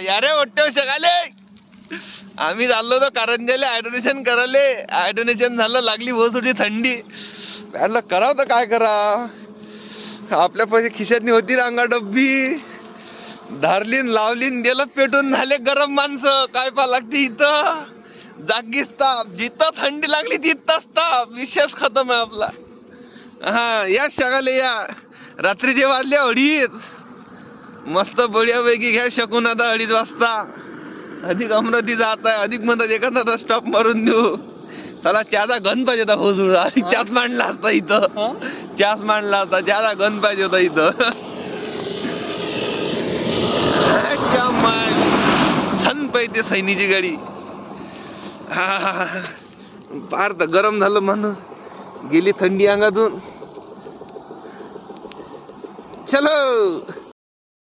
यारे मोठे शकाले आम्ही चाललो होतो कारंजाले आयडोनेशन करायला. आयडोनेशन झालं, लागली बहुत थोडी थंडी. त्याला करावं तर काय करा, आपल्या पैसे खिशातनी होती रांगा डब्बी धारलीन लावलीन दिलं पेटून. झाले गरम माणसं. काय पा लागते इथं जागीच ताप, जिथं थंडी लागली तिथंच ताप. विशेष खतम आहे आपला. हा या शकाले या. रात्रीचे वाजले 2:30. मस्त बढियापैकी घ्या शकून आता 2:30 वाजता. अधिक अमरावती जात आहे, अधिक म्हणतात एखादा स्टॉप मारून देऊ. त्याला चहाचा गण पाहिजे होता. हो अधिक चहाच मांडला असता इथं. चहाच मांडला असता, चहाचा गण पाहिजे होता इथं. सन पाहिजे सैनीची गाडी. फार तर गरम झालं माणूस, गेली थंडी अंगातून. चलो